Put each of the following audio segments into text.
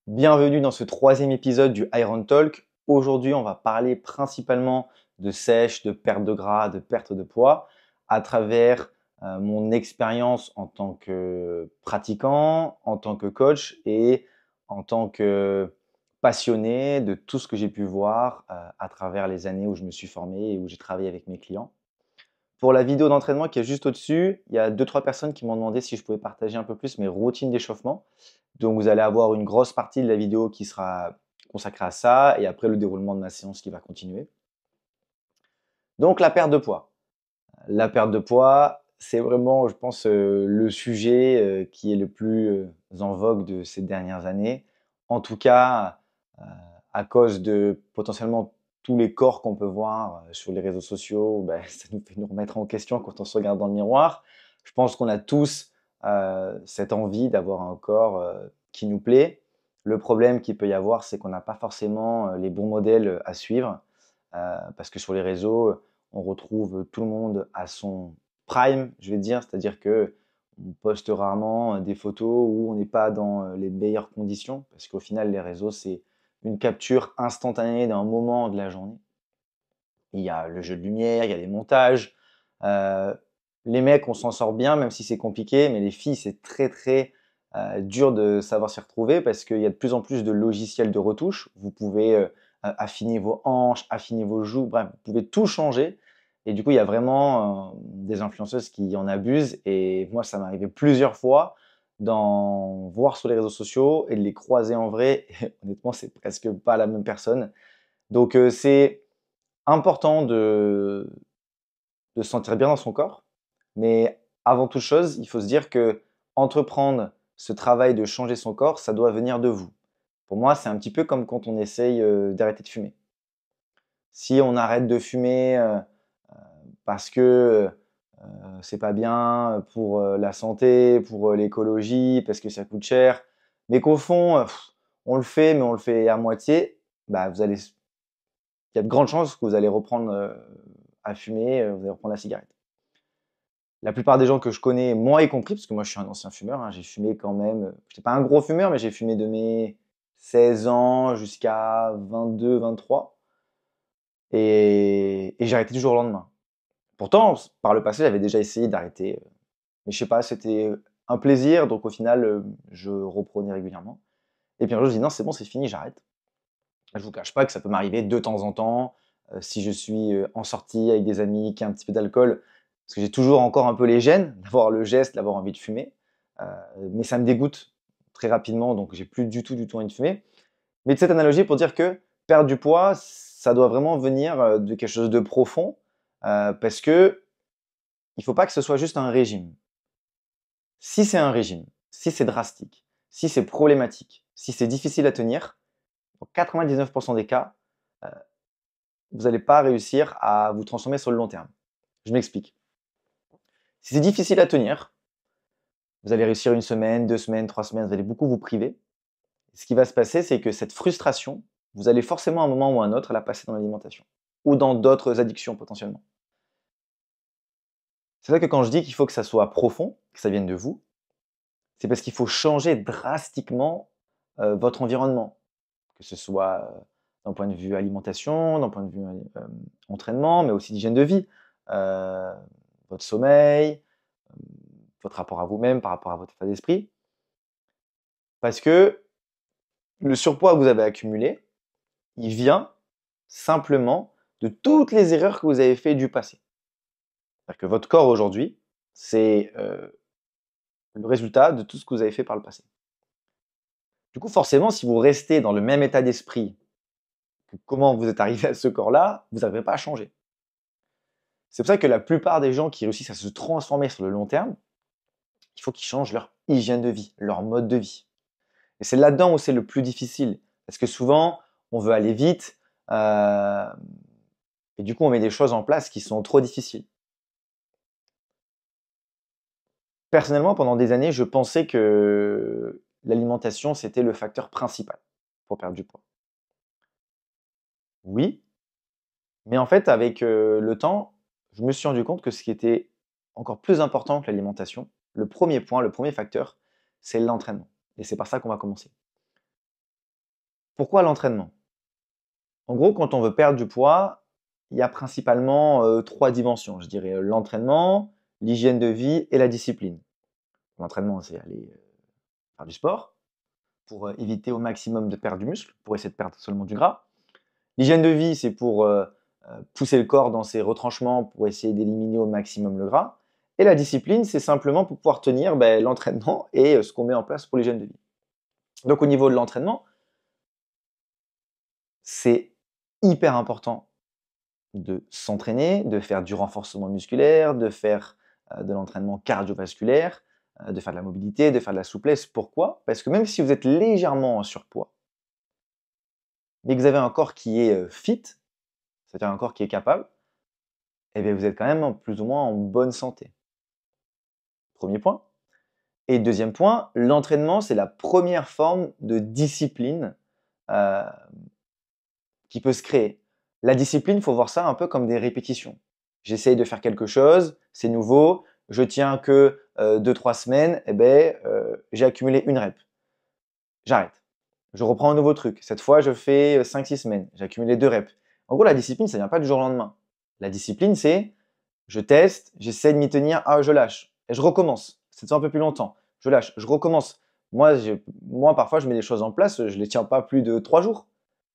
Bienvenue dans ce troisième épisode du Iron Talk. Aujourd'hui, on va parler principalement de sèche, de perte de gras, de perte de poids à travers mon expérience en tant que pratiquant, en tant que coach et en tant que passionné de tout ce que j'ai pu voir à travers les années où je me suis formé et où j'ai travaillé avec mes clients. Pour la vidéo d'entraînement qui est juste au-dessus, il y a deux trois personnes qui m'ont demandé si je pouvais partager un peu plus mes routines d'échauffement. Donc vous allez avoir une grosse partie de la vidéo qui sera consacrée à ça et après le déroulement de ma séance qui va continuer. Donc la perte de poids. La perte de poids, c'est vraiment, je pense, le sujet qui est le plus en vogue de ces dernières années. En tout cas, euh, à cause de potentiellement tous les corps qu'on peut voir sur les réseaux sociaux, ben, ça nous fait nous remettre en question quand on se regarde dans le miroir. Je pense qu'on a tous cette envie d'avoir un corps qui nous plaît. Le problème qu'il peut y avoir, c'est qu'on n'a pas forcément les bons modèles à suivre parce que sur les réseaux, on retrouve tout le monde à son prime, je vais dire, c'est-à-dire que on poste rarement des photos où on n'est pas dans les meilleures conditions, parce qu'au final, les réseaux, c'est une capture instantanée d'un moment de la journée. Il y a le jeu de lumière, il y a les montages. Euh, les mecs, on s'en sort bien, même si c'est compliqué, mais les filles, c'est très très dur de savoir s'y retrouver parce qu'il y a de plus en plus de logiciels de retouche. Vous pouvez affiner vos hanches, affiner vos joues, bref, vous pouvez tout changer. Et du coup, il y a vraiment des influenceuses qui en abusent. Et moi, ça m'est arrivé plusieurs fois d'en voir sur les réseaux sociaux et de les croiser en vrai. Et honnêtement, c'est presque pas la même personne. Donc, c'est important de se sentir bien dans son corps. Mais avant toute chose, il faut se dire que entreprendre ce travail de changer son corps, ça doit venir de vous. Pour moi, c'est un petit peu comme quand on essaye d'arrêter de fumer. Si on arrête de fumer parce que c'est pas bien pour la santé, pour l'écologie, parce que ça coûte cher, mais qu'au fond, on le fait, mais on le fait à moitié, bah, il y a de grandes chances que vous allez reprendre à fumer, vous allez reprendre la cigarette. La plupart des gens que je connais, moi y compris, parce que moi je suis un ancien fumeur, hein, j'ai fumé quand même, je n'étais pas un gros fumeur, mais j'ai fumé de mes 16 ans jusqu'à 22, 23, et j'ai arrêté du jour au lendemain. Pourtant, par le passé, j'avais déjà essayé d'arrêter, mais je sais pas, c'était un plaisir, donc au final, je reprenais régulièrement. Et puis un jour, je dis non, c'est bon, c'est fini, j'arrête. Je vous cache pas que ça peut m'arriver de temps en temps, si je suis en sortie avec des amis, qui a un petit peu d'alcool, parce que j'ai toujours encore un peu les gènes d'avoir le geste, d'avoir envie de fumer, euh, mais ça me dégoûte très rapidement, donc j'ai plus du tout envie de fumer. Mais de cette analogie pour dire que perdre du poids, ça doit vraiment venir de quelque chose de profond, parce que il faut pas que ce soit juste un régime. Si c'est un régime, si c'est drastique, si c'est problématique, si c'est difficile à tenir, dans 99% des cas, euh, vous n'allez pas réussir à vous transformer sur le long terme. Je m'explique. Si c'est difficile à tenir, vous allez réussir une semaine, 2 semaines, 3 semaines, vous allez beaucoup vous priver. Ce qui va se passer, c'est que cette frustration, vous allez forcément à un moment ou à un autre la passer dans l'alimentation ou dans d'autres addictions potentiellement. C'est vrai que quand je dis qu'il faut que ça soit profond, que ça vienne de vous, c'est parce qu'il faut changer drastiquement votre environnement, que ce soit d'un point de vue alimentation, d'un point de vue entraînement, mais aussi d'hygiène de vie, euh, votre sommeil, votre rapport à vous-même par rapport à votre état d'esprit. Parce que le surpoids que vous avez accumulé, il vient simplement de toutes les erreurs que vous avez faites du passé. C'est-à-dire que votre corps aujourd'hui, c'est le résultat de tout ce que vous avez fait par le passé. Du coup, forcément, si vous restez dans le même état d'esprit que comment vous êtes arrivé à ce corps-là, vous n'arriverez pas à changer. C'est pour ça que la plupart des gens qui réussissent à se transformer sur le long terme, il faut qu'ils changent leur hygiène de vie, leur mode de vie. Et c'est là-dedans où c'est le plus difficile. Parce que souvent, on veut aller vite, euh, et du coup, on met des choses en place qui sont trop difficiles. Personnellement, pendant des années, je pensais que l'alimentation, c'était le facteur principal pour perdre du poids. Oui, mais en fait, avec le temps, je me suis rendu compte que ce qui était encore plus important que l'alimentation, le premier point, le premier facteur, c'est l'entraînement. Et c'est par ça qu'on va commencer. Pourquoi l'entraînement? En gros, quand on veut perdre du poids, il y a principalement 3 dimensions. Je dirais l'entraînement, l'hygiène de vie et la discipline. L'entraînement, c'est aller faire du sport pour éviter au maximum de perdre du muscle, pour essayer de perdre seulement du gras. L'hygiène de vie, c'est pour pousser le corps dans ses retranchements pour essayer d'éliminer au maximum le gras. Et la discipline, c'est simplement pour pouvoir tenir l'entraînement et ce qu'on met en place pour l'hygiène de vie. Donc au niveau de l'entraînement, c'est hyper important de s'entraîner, de faire du renforcement musculaire, de faire de l'entraînement cardiovasculaire, de faire de la mobilité, de faire de la souplesse. Pourquoi? Parce que même si vous êtes légèrement en surpoids, mais que vous avez un corps qui est fit, c'est-à-dire un corps qui est capable, eh bien vous êtes quand même plus ou moins en bonne santé. Premier point. Et deuxième point, l'entraînement, c'est la première forme de discipline euh, qui peut se créer. La discipline, il faut voir ça un peu comme des répétitions. J'essaye de faire quelque chose, c'est nouveau, je tiens que 2-3 semaines, j'ai accumulé une rep. J'arrête. Je reprends un nouveau truc. Cette fois, je fais 5-6 semaines, j'ai accumulé 2 reps. En gros, la discipline, ça ne vient pas du jour au lendemain. La discipline, c'est je teste, j'essaie de m'y tenir, je lâche. Et je recommence. Cette fois un peu plus longtemps. Je lâche, je recommence. Moi, parfois, je mets des choses en place, je ne les tiens pas plus de 3 jours.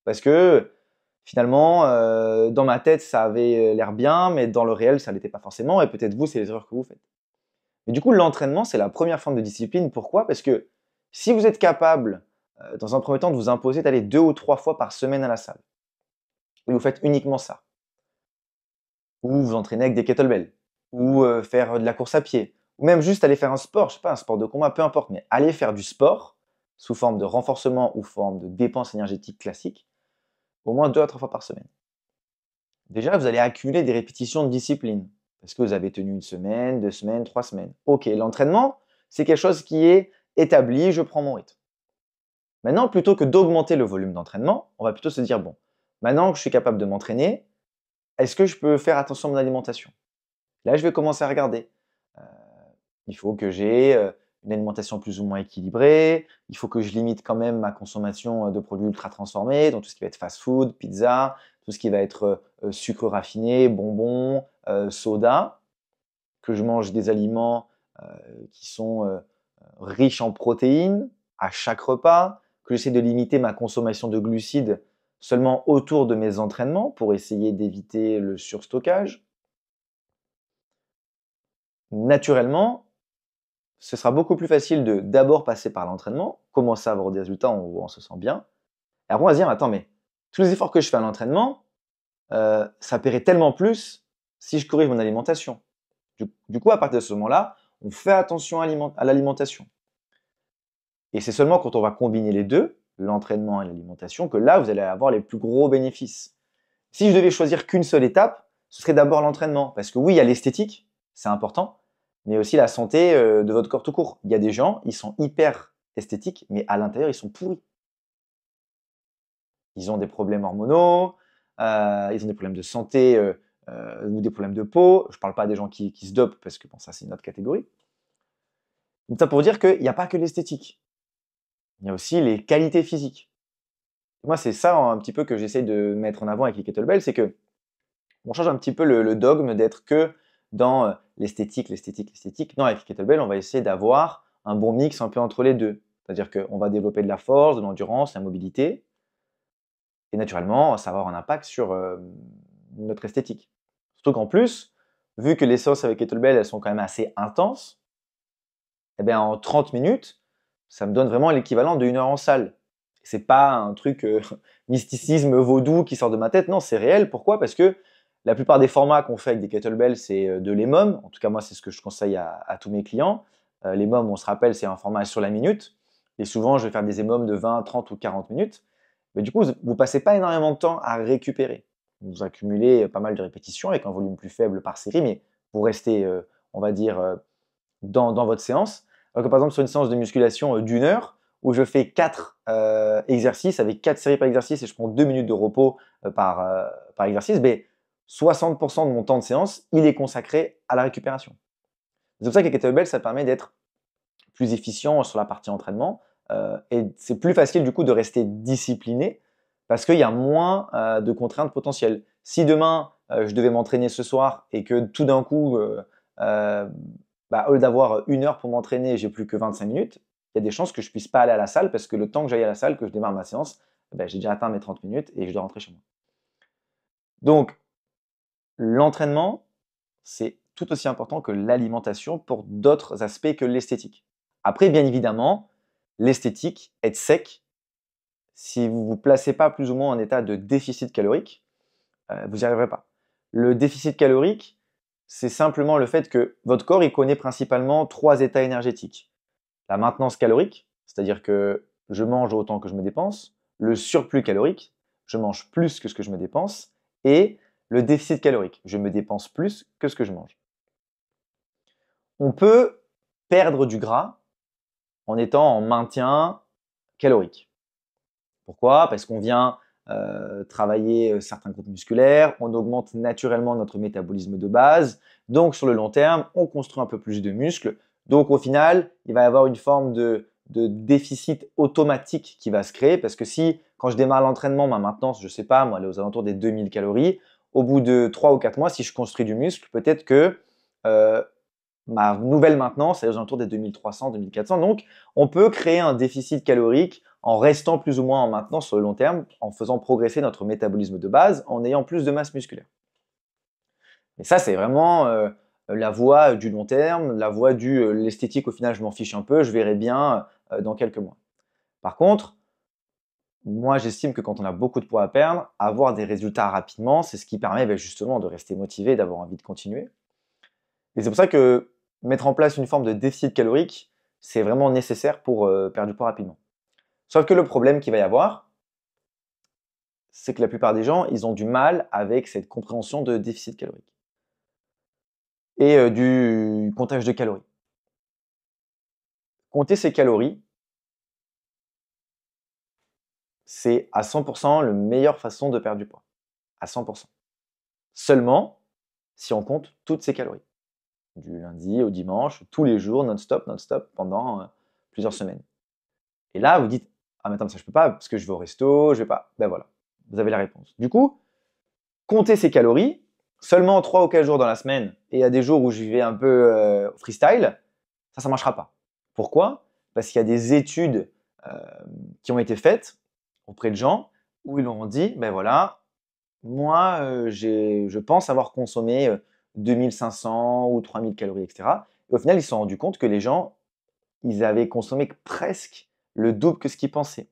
Parce que finalement, dans ma tête, ça avait l'air bien, mais dans le réel, ça ne l'était pas forcément. Et peut-être vous, c'est les erreurs que vous faites. Mais du coup, l'entraînement, c'est la première forme de discipline. Pourquoi? Parce que si vous êtes capable, dans un premier temps, de vous imposer d'aller 2 ou 3 fois par semaine à la salle, et vous faites uniquement ça, ou vous entraînez avec des kettlebells, ou faire de la course à pied, ou même juste aller faire un sport, je sais pas, un sport de combat, peu importe, mais aller faire du sport sous forme de renforcement ou forme de dépense énergétique classique, au moins 2 à 3 fois par semaine. Déjà, vous allez accumuler des répétitions de discipline, parce que vous avez tenu 1 semaine, 2 semaines, 3 semaines. Ok, l'entraînement, c'est quelque chose qui est établi, je prends mon rythme. Maintenant, plutôt que d'augmenter le volume d'entraînement, on va plutôt se dire, bon, maintenant que je suis capable de m'entraîner, est-ce que je peux faire attention à mon alimentation? Là, je vais commencer à regarder. Euh, il faut que j'ai une alimentation plus ou moins équilibrée. Il faut que je limite quand même ma consommation de produits ultra transformés, donc tout ce qui va être fast-food, pizza, tout ce qui va être sucre raffiné, bonbons, soda. Que je mange des aliments qui sont riches en protéines à chaque repas. Que j'essaie de limiter ma consommation de glucides seulement autour de mes entraînements pour essayer d'éviter le surstockage. Naturellement, ce sera beaucoup plus facile de d'abord passer par l'entraînement, commencer à avoir des résultats où on se sent bien. Et après, on va se dire, attends, mais tous les efforts que je fais à l'entraînement, ça paierait tellement plus si je corrige mon alimentation. Du coup, à partir de ce moment-là, on fait attention à l'alimentation. Et c'est seulement quand on va combiner les deux, l'entraînement et l'alimentation, que là, vous allez avoir les plus gros bénéfices. Si je devais choisir qu'une seule étape, ce serait d'abord l'entraînement. Parce que oui, il y a l'esthétique, c'est important, mais aussi la santé de votre corps tout court. Il y a des gens, ils sont hyper esthétiques, mais à l'intérieur, ils sont pourris. Ils ont des problèmes hormonaux, ils ont des problèmes de santé ou des problèmes de peau. Je ne parle pas des gens qui se dopent, parce que bon, ça, c'est une autre catégorie. Donc ça pour dire qu'il n'y a pas que l'esthétique. Il y a aussi les qualités physiques. Moi, c'est ça un petit peu que j'essaie de mettre en avant avec les kettlebells, c'est que on change un petit peu le dogme d'être que dans l'esthétique, l'esthétique, l'esthétique. Non, avec les kettlebells, on va essayer d'avoir un bon mix un peu entre les deux. C'est-à-dire qu'on va développer de la force, de l'endurance, la mobilité. Et naturellement, ça va avoir un impact sur notre esthétique. Surtout qu'en plus, vu que les séances avec kettlebell, elles sont quand même assez intenses, eh bien, en 30 minutes, ça me donne vraiment l'équivalent de 1 heure en salle. C'est pas un truc mysticisme vaudou qui sort de ma tête. Non, c'est réel. Pourquoi? Parce que la plupart des formats qu'on fait avec des kettlebells, c'est de l'EMOM. En tout cas, moi, c'est ce que je conseille à tous mes clients. L'EMOM, on se rappelle, c'est un format sur la minute. Et souvent, je vais faire des EMOM de 20, 30 ou 40 minutes. Mais du coup, vous passez pas énormément de temps à récupérer. Vous accumulez pas mal de répétitions avec un volume plus faible par série, mais vous restez, on va dire, dans votre séance. Alors que par exemple, sur une séance de musculation d'1 heure, où je fais 4 exercices avec 4 séries par exercice et je prends 2 minutes de repos par exercice, 60% de mon temps de séance, il est consacré à la récupération. C'est pour ça que les kettlebells, ça permet d'être plus efficient sur la partie entraînement, et c'est plus facile du coup de rester discipliné parce qu'il y a moins de contraintes potentielles. Si demain je devais m'entraîner ce soir et que tout d'un coup, au lieu d'avoir 1 heure pour m'entraîner, j'ai plus que 25 minutes, il y a des chances que je puisse pas aller à la salle parce que le temps que j'aille à la salle, que je démarre ma séance, j'ai déjà atteint mes 30 minutes et je dois rentrer chez moi. Donc, l'entraînement, c'est tout aussi important que l'alimentation pour d'autres aspects que l'esthétique. Après, bien évidemment, l'esthétique, être sec, si vous ne vous placez pas plus ou moins en état de déficit calorique, vous n'y arriverez pas. Le déficit calorique, c'est simplement le fait que votre corps, il connaît principalement 3 états énergétiques. La maintenance calorique, c'est-à-dire que je mange autant que je me dépense. Le surplus calorique, je mange plus que ce que je me dépense. Et le déficit calorique, je me dépense plus que ce que je mange. On peut perdre du gras en étant en maintien calorique. Pourquoi? Parce qu'on vient travailler certains groupes musculaires, on augmente naturellement notre métabolisme de base. Donc sur le long terme, on construit un peu plus de muscles. Donc au final, il va y avoir une forme de déficit automatique qui va se créer parce que si, quand je démarre l'entraînement, ma maintenance, je ne sais pas, moi, elle est aux alentours des 2000 calories, au bout de 3 ou 4 mois, si je construis du muscle, peut-être que ma nouvelle maintenance est aux alentours des 2300, 2400. Donc, on peut créer un déficit calorique en restant plus ou moins en maintenance sur le long terme, en faisant progresser notre métabolisme de base, en ayant plus de masse musculaire. Mais ça, c'est vraiment la voie du long terme, la voie du l'esthétique, au final, je m'en fiche un peu, je verrai bien dans quelques mois. Par contre, moi, j'estime que quand on a beaucoup de poids à perdre, avoir des résultats rapidement, c'est ce qui permet justement de rester motivé, d'avoir envie de continuer. Et c'est pour ça que mettre en place une forme de déficit calorique, c'est vraiment nécessaire pour perdre du poids rapidement. Sauf que le problème qu'il va y avoir, c'est que la plupart des gens, ils ont du mal avec cette compréhension de déficit calorique et du comptage de calories. Compter ses calories, c'est à 100% la meilleure façon de perdre du poids. À 100%. Seulement si on compte toutes ses calories. Du lundi au dimanche, tous les jours, non-stop, pendant plusieurs semaines. Et là, vous dites, ah mais attends, ça je peux pas parce que je vais au resto, je vais pas. Ben voilà, vous avez la réponse. Du coup, compter ses calories, seulement 3 ou 4 jours dans la semaine, et à des jours où j'y vais un peu freestyle, ça marchera pas. Pourquoi? Parce qu'il y a des études qui ont été faites auprès de gens où ils leur ont dit, ben voilà, moi, je pense avoir consommé 2500 ou 3000 calories, etc. Et au final, ils se sont rendus compte que les gens, ils avaient consommé presque le double que ce qu'ils pensaient.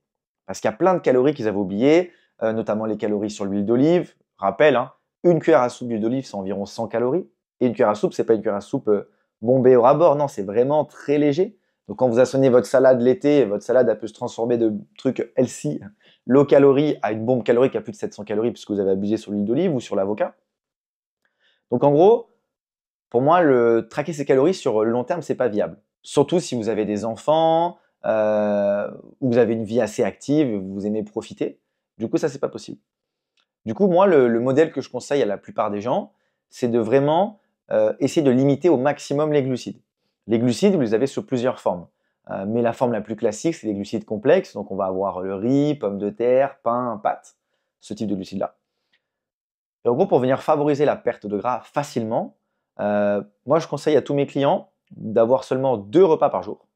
Parce qu'il y a plein de calories qu'ils avaient oubliées, notamment les calories sur l'huile d'olive. Rappel, hein, une cuillère à soupe d'huile d'olive, c'est environ 100 calories. Et une cuillère à soupe, c'est pas une cuillère à soupe bombée au rabord, non, c'est vraiment très léger. Donc quand vous assaisonnez votre salade l'été, votre salade elle peut se transformer de trucs healthy, low calories, à une bombe calorique à plus de 700 calories puisque vous avez abusé sur l'huile d'olive ou sur l'avocat. Donc en gros, pour moi, traquer ses calories sur le long terme, c'est pas viable. Surtout si vous avez des enfants, ou vous avez une vie assez active, vous aimez profiter. Du coup, ça, c'est pas possible. Du coup, moi, le modèle que je conseille à la plupart des gens, c'est de vraiment essayer de limiter au maximum les glucides. Les glucides, vous les avez sur plusieurs formes. Mais la forme la plus classique, c'est les glucides complexes. Donc, on va avoir le riz, pommes de terre, pain, pâtes, ce type de glucides-là. Et en gros, pour venir favoriser la perte de gras facilement, moi, je conseille à tous mes clients d'avoir seulement 2 repas par jour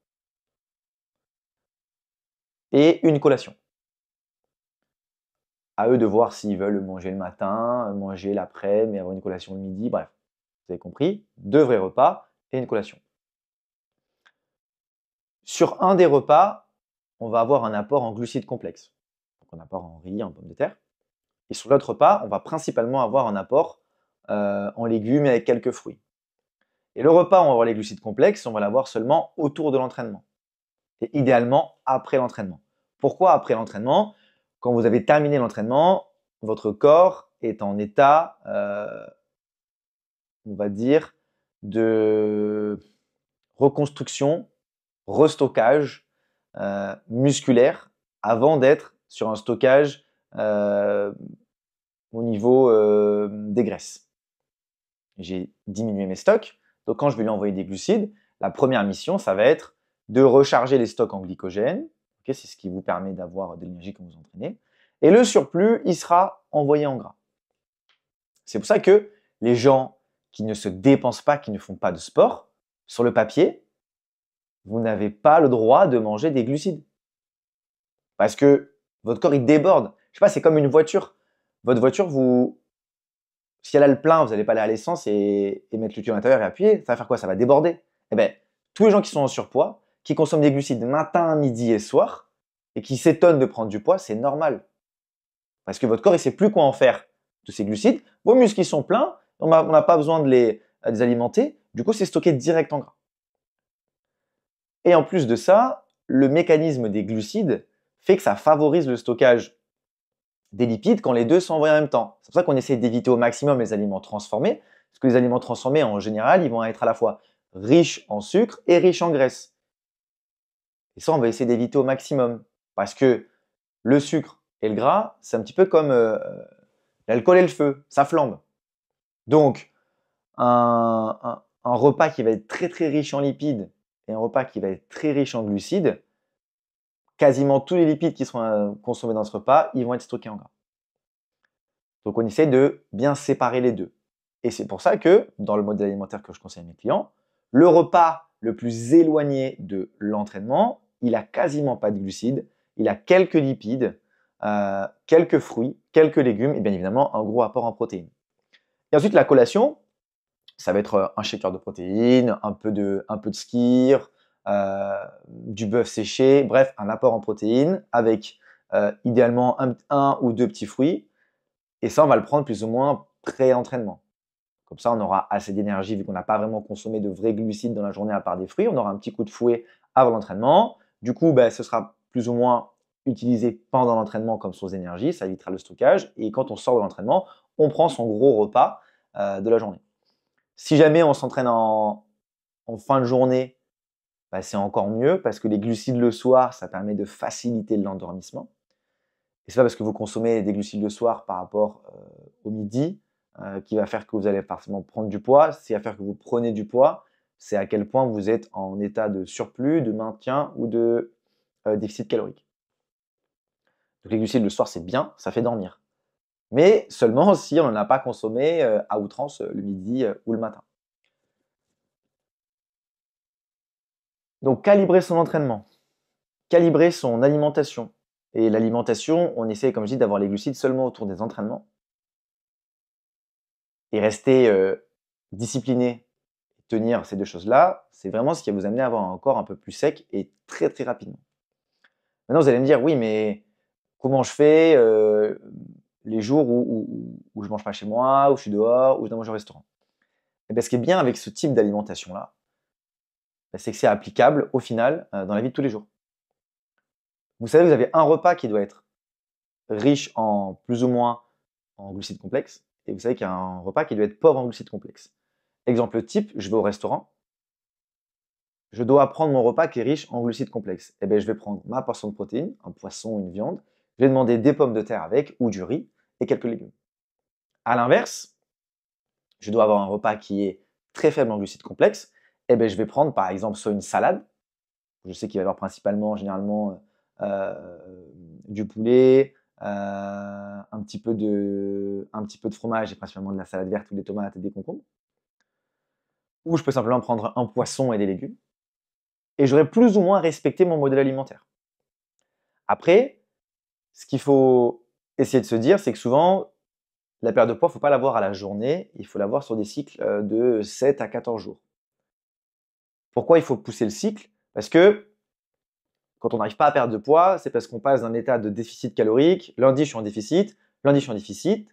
et une collation. À eux de voir s'ils veulent manger le matin, manger l'après-midi, mais avoir une collation le midi, bref. Vous avez compris, 2 vrais repas et une collation. Sur un des repas, on va avoir un apport en glucides complexes. Donc un apport en riz, en pommes de terre. Et sur l'autre repas, on va principalement avoir un apport en légumes et avec quelques fruits. Et le repas où on va avoir les glucides complexes, on va l'avoir seulement autour de l'entraînement. Et idéalement après l'entraînement. Pourquoi après l'entraînement? Quand vous avez terminé l'entraînement, votre corps est en état, on va dire, de reconstruction, restockage musculaire avant d'être sur un stockage au niveau des graisses. J'ai diminué mes stocks, donc quand je vais lui envoyer des glucides, la première mission, ça va être de recharger les stocks en glycogène, C'est ce qui vous permet d'avoir de l'énergie quand vous entraînez. Et le surplus, il sera envoyé en gras. C'est pour ça que les gens qui ne se dépensent pas, qui ne font pas de sport, sur le papier, vous n'avez pas le droit de manger des glucides. Parce que votre corps, il déborde. Je sais pas, c'est comme une voiture. Votre voiture, si elle a le plein, vous n'allez pas aller à l'essence et mettre le tuyau à l'intérieur et appuyer. Ça va faire quoi? Ça va déborder. Eh bien, tous les gens qui sont en surpoids, qui consomment des glucides matin, midi et soir, et qui s'étonnent de prendre du poids, c'est normal. Parce que votre corps, il ne sait plus quoi en faire de ces glucides. Vos muscles, ils sont pleins. On n'a pas besoin de les alimenter. Du coup, c'est stocké direct en gras. Et en plus de ça, le mécanisme des glucides fait que ça favorise le stockage des lipides quand les deux sont envoyés en même temps. C'est pour ça qu'on essaie d'éviter au maximum les aliments transformés, parce que les aliments transformés, en général, ils vont être à la fois riches en sucre et riches en graisse. Et ça, on va essayer d'éviter au maximum, parce que le sucre et le gras, c'est un petit peu comme l'alcool et le feu, ça flambe. Donc, un repas qui va être très très riche en lipides et un repas qui va être très riche en glucides, quasiment tous les lipides qui seront consommés dans ce repas, ils vont être stockés en gras. Donc on essaie de bien séparer les deux. Et c'est pour ça que, dans le modèle alimentaire que je conseille à mes clients, le repas le plus éloigné de l'entraînement, il a quasiment pas de glucides, il a quelques lipides, quelques fruits, quelques légumes et bien évidemment un gros apport en protéines. Et ensuite la collation, ça va être un shaker de protéines, un peu de skyr, du bœuf séché, bref, un apport en protéines avec idéalement un ou deux petits fruits. Et ça, on va le prendre plus ou moins pré-entraînement. Comme ça, on aura assez d'énergie vu qu'on n'a pas vraiment consommé de vrais glucides dans la journée à part des fruits. On aura un petit coup de fouet avant l'entraînement. Du coup, ce sera plus ou moins utilisé pendant l'entraînement comme source d'énergie. Ça évitera le stockage. Et quand on sort de l'entraînement, on prend son gros repas de la journée. Si jamais on s'entraîne en fin de journée, c'est encore mieux parce que les glucides le soir, ça permet de faciliter l'endormissement. Et c'est pas parce que vous consommez des glucides le soir par rapport au midi qui va faire que vous allez forcément prendre du poids. Ce qui va faire que vous prenez du poids, c'est à quel point vous êtes en état de surplus, de maintien ou de déficit calorique. Donc les glucides le soir, c'est bien, ça fait dormir. Mais seulement si on n'en a pas consommé à outrance le midi ou le matin. Donc calibrer son entraînement, calibrer son alimentation. Et l'alimentation, on essaie, comme je dis, d'avoir les glucides seulement autour des entraînements. Et rester discipliné, tenir ces deux choses-là, c'est vraiment ce qui va vous amener à avoir un corps un peu plus sec et très très rapidement. Maintenant, vous allez me dire, oui, mais comment je fais les jours où je ne mange pas chez moi, où je suis dehors, où je dois manger au restaurant? Et bien, ce qui est bien avec ce type d'alimentation-là, c'est que c'est applicable au final dans la vie de tous les jours. Vous savez, vous avez un repas qui doit être riche en plus ou moins en glucides complexes, et vous savez qu'il y a un repas qui doit être pauvre en glucides complexes. Exemple type, je vais au restaurant, je dois prendre mon repas qui est riche en glucides complexes. Eh bien, je vais prendre ma portion de protéines, un poisson, une viande, je vais demander des pommes de terre avec, ou du riz, et quelques légumes. À l'inverse, je dois avoir un repas qui est très faible en glucides complexes, eh bien, je vais prendre par exemple soit une salade, je sais qu'il va y avoir principalement, généralement, du poulet, un petit peu de fromage et principalement de la salade verte ou des tomates et des concombres. Ou je peux simplement prendre un poisson et des légumes. Et j'aurai plus ou moins respecté mon modèle alimentaire. Après, ce qu'il faut essayer de se dire, c'est que souvent, la perte de poids, il ne faut pas l'avoir à la journée, il faut l'avoir sur des cycles de 7 à 14 jours. Pourquoi il faut pousser le cycle? Parce que quand on n'arrive pas à perdre de poids, c'est parce qu'on passe d'un état de déficit calorique. Lundi, je suis en déficit. Lundi, je suis en déficit.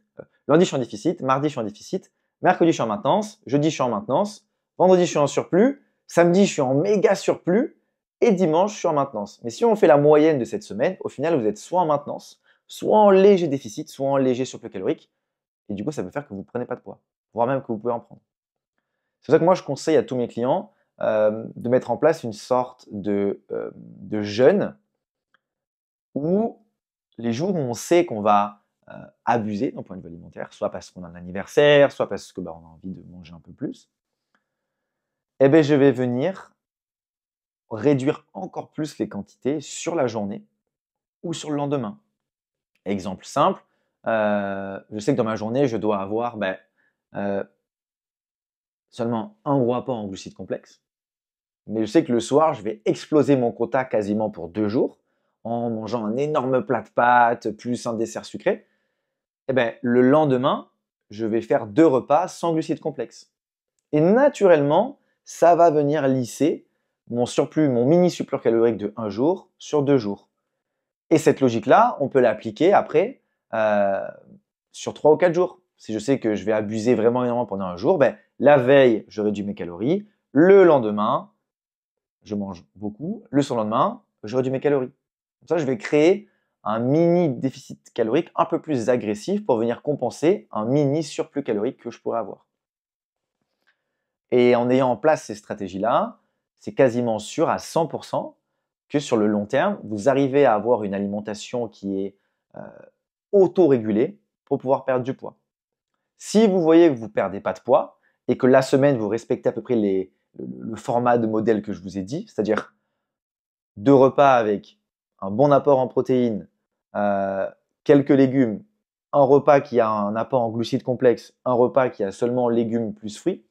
Lundi, je suis en déficit. Mardi, je suis en déficit. Mercredi, je suis en maintenance. Jeudi, je suis en maintenance. Vendredi, je suis en surplus. Samedi, je suis en méga surplus. Et dimanche, je suis en maintenance. Mais si on fait la moyenne de cette semaine, au final, vous êtes soit en maintenance, soit en léger déficit, soit en léger surplus calorique. Et du coup, ça peut faire que vous ne prenez pas de poids, voire même que vous pouvez en prendre. C'est pour ça que moi, je conseille à tous mes clients de mettre en place une sorte de jeûne où les jours où on sait qu'on va abuser d'un point de vue alimentaire, soit parce qu'on a un anniversaire, soit parce que on a envie de manger un peu plus, eh bien, je vais venir réduire encore plus les quantités sur la journée ou sur le lendemain. Exemple simple, je sais que dans ma journée, je dois avoir seulement un gros apport en glucides complexes, mais je sais que le soir, je vais exploser mon quota quasiment pour 2 jours en mangeant un énorme plat de pâtes plus un dessert sucré. Et ben, le lendemain, je vais faire 2 repas sans glucides complexes. Et naturellement, ça va venir lisser mon surplus, mon mini surplus calorique de 1 jour sur 2 jours. Et cette logique-là, on peut l'appliquer après sur 3 ou 4 jours. Si je sais que je vais abuser vraiment énormément pendant un jour, ben, la veille, je réduis mes calories. Le lendemain, je mange beaucoup. Le surlendemain, je réduis mes calories. Comme ça, je vais créer un mini déficit calorique un peu plus agressif pour venir compenser un mini surplus calorique que je pourrais avoir. Et en ayant en place ces stratégies-là, c'est quasiment sûr à 100% que sur le long terme, vous arrivez à avoir une alimentation qui est auto-régulée pour pouvoir perdre du poids. Si vous voyez que vous ne perdez pas de poids et que la semaine, vous respectez à peu près le format de modèle que je vous ai dit, c'est-à-dire 2 repas avec un bon apport en protéines, quelques légumes, un repas qui a un apport en glucides complexes, un repas qui a seulement légumes plus fruits,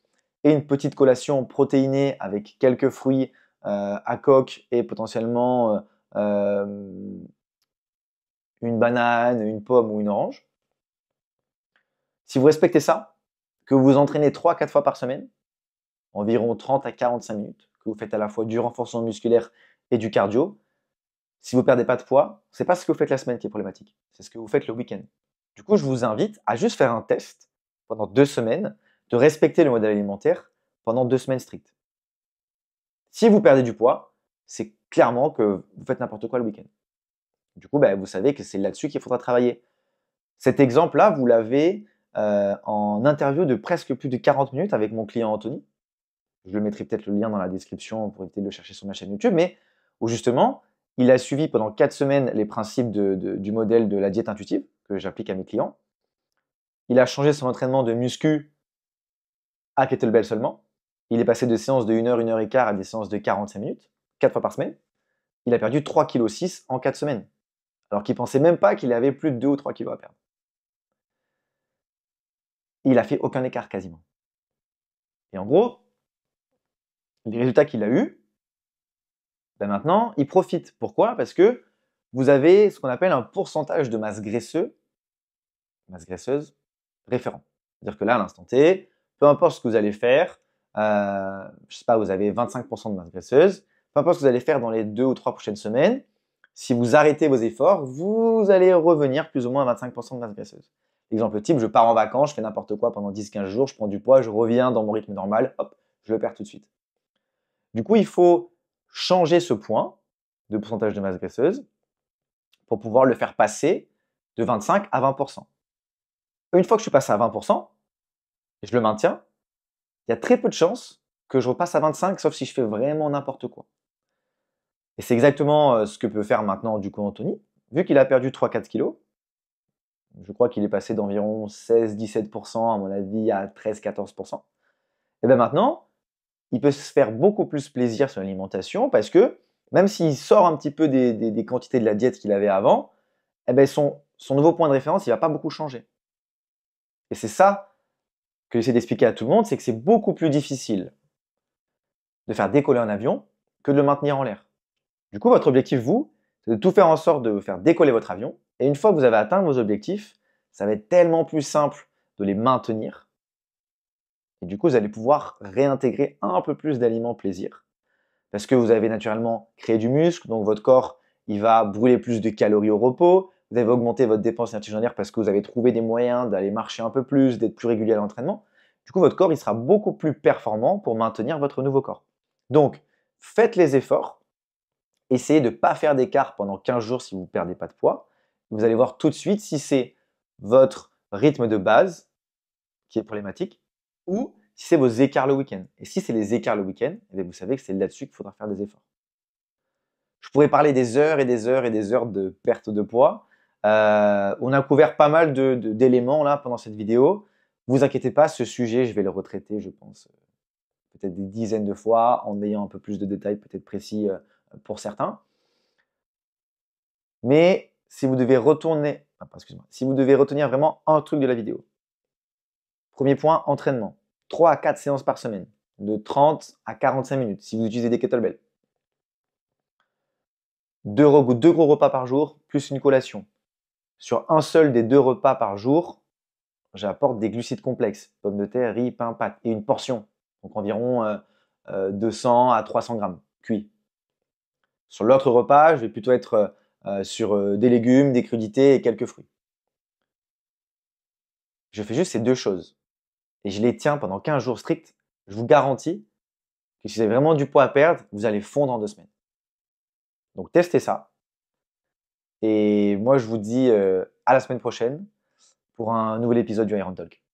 et une petite collation protéinée avec quelques fruits à coque et potentiellement une banane, une pomme ou une orange. Si vous respectez ça, que vous vous entraînez 3-4 fois par semaine, environ 30 à 45 minutes, que vous faites à la fois du renforcement musculaire et du cardio, si vous ne perdez pas de poids, ce n'est pas ce que vous faites la semaine qui est problématique, c'est ce que vous faites le week-end. Du coup, je vous invite à juste faire un test pendant 2 semaines, de respecter le modèle alimentaire pendant 2 semaines strictes. Si vous perdez du poids, c'est clairement que vous faites n'importe quoi le week-end. Du coup, vous savez que c'est là-dessus qu'il faudra travailler. Cet exemple-là, vous l'avez en interview de presque plus de 40 minutes avec mon client Anthony. Je le mettrai peut-être le lien dans la description pour éviter de le chercher sur ma chaîne YouTube, mais où justement, il a suivi pendant 4 semaines les principes du modèle de la diète intuitive que j'applique à mes clients. Il a changé son entraînement de muscu à kettlebell seulement. Il est passé de séances de 1 heure, 1 heure et quart à des séances de 45 minutes, 4 fois par semaine. Il a perdu 3,6 kg en 4 semaines, alors qu'il ne pensait même pas qu'il avait plus de 2 ou 3 kg à perdre. Il n'a fait aucun écart quasiment. Et en gros, les résultats qu'il a eus, maintenant, il profite. Pourquoi? Parce que vous avez ce qu'on appelle un pourcentage de masse graisseuse référent. C'est-à-dire que là, à l'instant T, peu importe ce que vous allez faire, je ne sais pas, vous avez 25% de masse graisseuse, peu importe ce que vous allez faire dans les 2 ou 3 prochaines semaines, si vous arrêtez vos efforts, vous allez revenir plus ou moins à 25% de masse graisseuse. Exemple type, je pars en vacances, je fais n'importe quoi pendant 10-15 jours, je prends du poids, je reviens dans mon rythme normal, hop, je le perds tout de suite. Du coup, il faut changer ce point de pourcentage de masse graisseuse pour pouvoir le faire passer de 25 à 20%. Une fois que je suis passé à 20%, et je le maintiens, il y a très peu de chances que je repasse à 25, sauf si je fais vraiment n'importe quoi. Et c'est exactement ce que peut faire maintenant du coup Anthony. Vu qu'il a perdu 3-4 kilos, je crois qu'il est passé d'environ 16-17% à mon avis à 13-14%. Et bien maintenant, il peut se faire beaucoup plus plaisir sur l'alimentation parce que même s'il sort un petit peu des quantités de la diète qu'il avait avant, son nouveau point de référence, il ne va pas beaucoup changer. Et c'est ça que j'essaie d'expliquer à tout le monde, c'est que c'est beaucoup plus difficile de faire décoller un avion que de le maintenir en l'air. Du coup, votre objectif, vous, c'est de tout faire en sorte de faire décoller votre avion. Et une fois que vous avez atteint vos objectifs, ça va être tellement plus simple de les maintenir. Et du coup, vous allez pouvoir réintégrer un peu plus d'aliments plaisir. Parce que vous avez naturellement créé du muscle, donc votre corps, il va brûler plus de calories au repos. Vous avez augmenté votre dépense énergétique journalière parce que vous avez trouvé des moyens d'aller marcher un peu plus, d'être plus régulier à l'entraînement. Du coup, votre corps, il sera beaucoup plus performant pour maintenir votre nouveau corps. Donc, faites les efforts. Essayez de ne pas faire d'écart pendant 15 jours si vous ne perdez pas de poids. Vous allez voir tout de suite si c'est votre rythme de base qui est problématique ou si c'est vos écarts le week-end. Et si c'est les écarts le week-end, vous savez que c'est là-dessus qu'il faudra faire des efforts. Je pourrais parler des heures et des heures et des heures de perte de poids. On a couvert pas mal d'éléments là pendant cette vidéo. Ne vous inquiétez pas, ce sujet, je vais le retraiter, je pense, peut-être des dizaines de fois en ayant un peu plus de détails peut-être précis pour certains. Mais si vous devez si vous devez retenir vraiment un truc de la vidéo. Premier point, entraînement. 3 à 4 séances par semaine, de 30 à 45 minutes si vous utilisez des kettlebells. 2 gros repas par jour, plus une collation. Sur un seul des 2 repas par jour, j'apporte des glucides complexes, pommes de terre, riz, pain, pâtes, et une portion, donc environ 200 à 300 grammes, cuits. Sur l'autre repas, je vais plutôt être sur des légumes, des crudités et quelques fruits. Je fais juste ces 2 choses et je les tiens pendant 15 jours stricts. Je vous garantis que si vous avez vraiment du poids à perdre, vous allez fondre en 2 semaines. Donc testez ça et moi je vous dis à la semaine prochaine pour un nouvel épisode du Iron Talk.